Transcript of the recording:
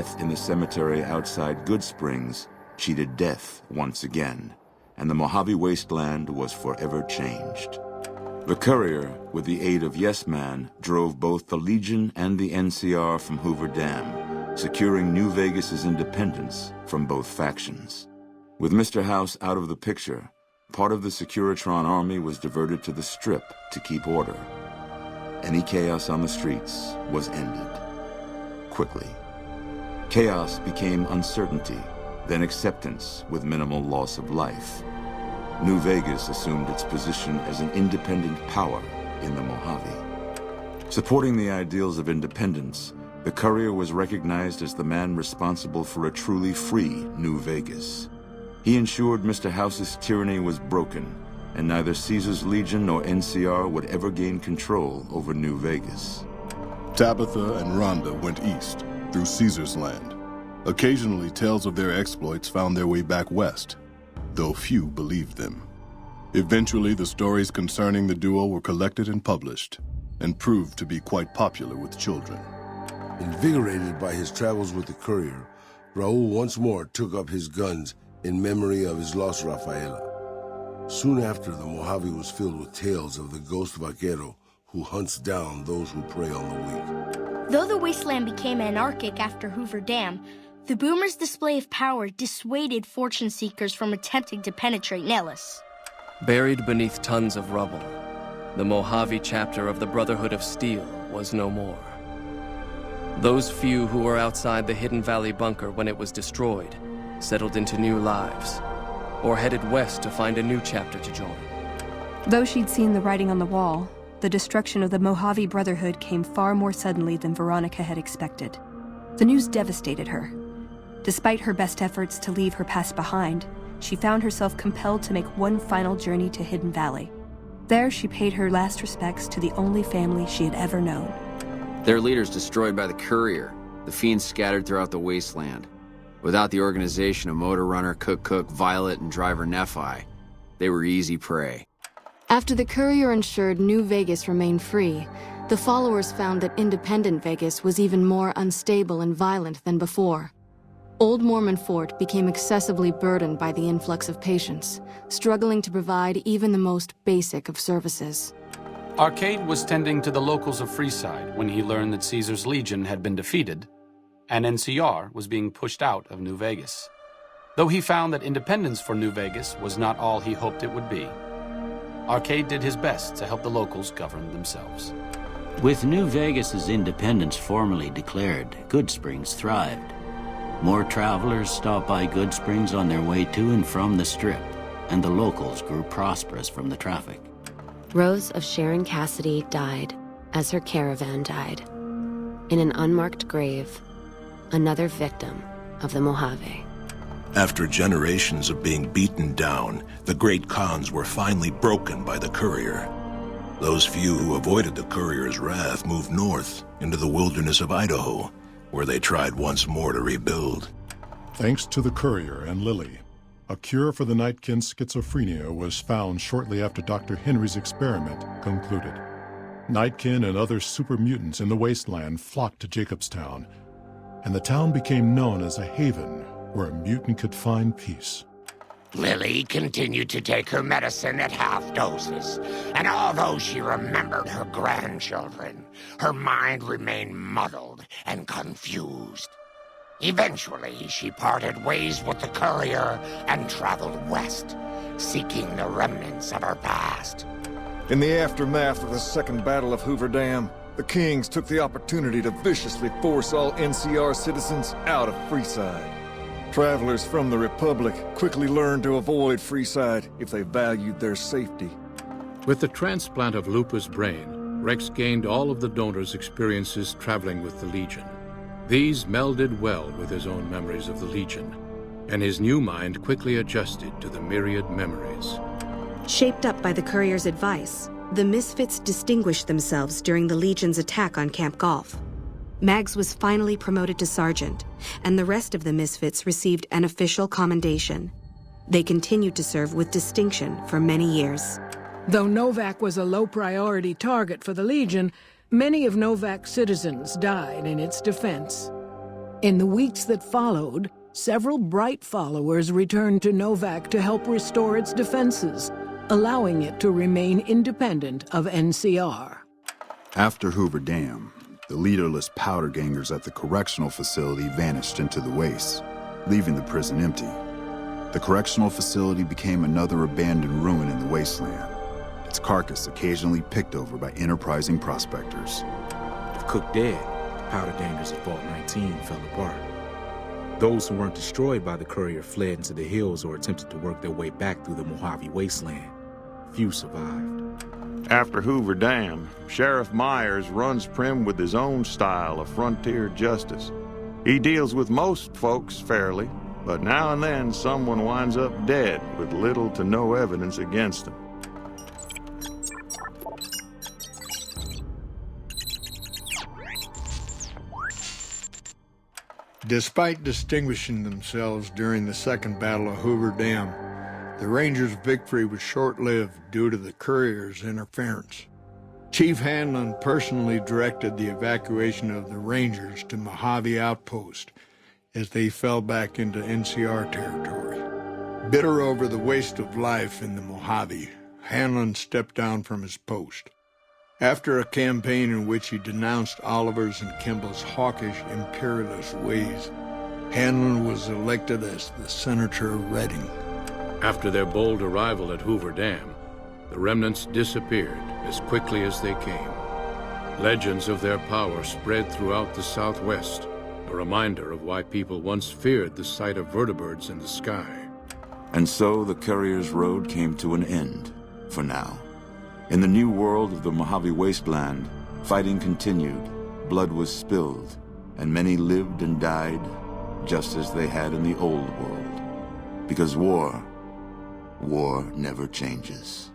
death in the cemetery outside Good Springs cheated death once again, and the Mojave wasteland was forever changed. The courier, with the aid of Yes Man, drove both the Legion and the NCR from Hoover Dam, securing New Vegas's independence from both factions. With Mr. House out of the picture, part of the Securitron army was diverted to the Strip to keep order. Any chaos on the streets was ended. Quickly. Chaos became uncertainty, then acceptance with minimal loss of life. New Vegas assumed its position as an independent power in the Mojave. Supporting the ideals of independence, the courier was recognized as the man responsible for a truly free New Vegas. He ensured Mr. House's tyranny was broken, and neither Caesar's Legion nor NCR would ever gain control over New Vegas. Tabitha and Rhonda went east, through Caesar's land. Occasionally, tales of their exploits found their way back west, though few believed them. Eventually, the stories concerning the duo were collected and published, and proved to be quite popular with children. Invigorated by his travels with the courier, Raul once more took up his guns in memory of his lost Rafaela. Soon after, the Mojave was filled with tales of the ghost vaquero who hunts down those who prey on the weak. Though the wasteland became anarchic after Hoover Dam, the boomers' display of power dissuaded fortune seekers from attempting to penetrate Nellis. Buried beneath tons of rubble, the Mojave chapter of the Brotherhood of Steel was no more. Those few who were outside the Hidden Valley bunker when it was destroyed settled into new lives, or headed west to find a new chapter to join. Though she'd seen the writing on the wall, the destruction of the Mojave Brotherhood came far more suddenly than Veronica had expected. The news devastated her. Despite her best efforts to leave her past behind, she found herself compelled to make one final journey to Hidden Valley. There, she paid her last respects to the only family she had ever known. Their leaders destroyed by the courier, the fiends scattered throughout the wasteland. Without the organization of Motor Runner, Cook, Violet, and driver Nephi, they were easy prey. After the courier ensured New Vegas remained free, the followers found that independent Vegas was even more unstable and violent than before. Old Mormon Fort became excessively burdened by the influx of patients, struggling to provide even the most basic of services. Arcade was tending to the locals of Freeside when he learned that Caesar's Legion had been defeated, and NCR was being pushed out of New Vegas. Though he found that independence for New Vegas was not all he hoped it would be, Arcade did his best to help the locals govern themselves. With New Vegas's independence formally declared, Good Springs thrived. More travelers stopped by Good Springs on their way to and from the Strip, and the locals grew prosperous from the traffic. Rose of Sharon Cassidy died as her caravan died. In an unmarked grave, another victim of the Mojave. After generations of being beaten down, the great Khans were finally broken by the courier. Those few who avoided the courier's wrath moved north into the wilderness of Idaho, where they tried once more to rebuild. Thanks to the courier and Lily, a cure for the Nightkin's schizophrenia was found shortly after Dr. Henry's experiment concluded. Nightkin and other super mutants in the wasteland flocked to Jacobstown, and the town became known as a haven where a mutant could find peace. Lily continued to take her medicine at half doses, and although she remembered her grandchildren, her mind remained muddled and confused. Eventually, she parted ways with the courier and traveled west, seeking the remnants of her past. In the aftermath of the Second Battle of Hoover Dam, the Kings took the opportunity to viciously force all NCR citizens out of Freeside. Travelers from the Republic quickly learned to avoid Freeside if they valued their safety. With the transplant of Lupa's brain, Rex gained all of the donor's experiences traveling with the Legion. These melded well with his own memories of the Legion, and his new mind quickly adjusted to the myriad memories. Shaped up by the courier's advice, the Misfits distinguished themselves during the Legion's attack on Camp Golf. Mags was finally promoted to sergeant, and the rest of the Misfits received an official commendation. They continued to serve with distinction for many years. Though Novak was a low-priority target for the Legion, many of Novak's citizens died in its defense. In the weeks that followed, several bright followers returned to Novak to help restore its defenses, allowing it to remain independent of NCR. After Hoover Dam, the leaderless powder gangers at the correctional facility vanished into the wastes, leaving the prison empty. The correctional facility became another abandoned ruin in the wasteland, its carcass occasionally picked over by enterprising prospectors. With Cook dead, the powder gangers at Vault 19 fell apart. Those who weren't destroyed by the courier fled into the hills or attempted to work their way back through the Mojave wasteland. Few survived. After Hoover Dam, Sheriff Myers runs Prim with his own style of frontier justice. He deals with most folks fairly, but now and then someone winds up dead with little to no evidence against them. Despite distinguishing themselves during the Second Battle of Hoover Dam, the Rangers' victory was short-lived due to the courier's interference. Chief Hanlon personally directed the evacuation of the Rangers to Mojave Outpost as they fell back into NCR territory. Bitter over the waste of life in the Mojave, Hanlon stepped down from his post. After a campaign in which he denounced Oliver's and Kimball's hawkish, imperialist ways, Hanlon was elected as the Senator of Reading. After their bold arrival at Hoover Dam, the remnants disappeared as quickly as they came. Legends of their power spread throughout the Southwest, a reminder of why people once feared the sight of vertibirds in the sky. And so the courier's road came to an end, for now. In the new world of the Mojave Wasteland, fighting continued, blood was spilled, and many lived and died just as they had in the old world. Because war never changes.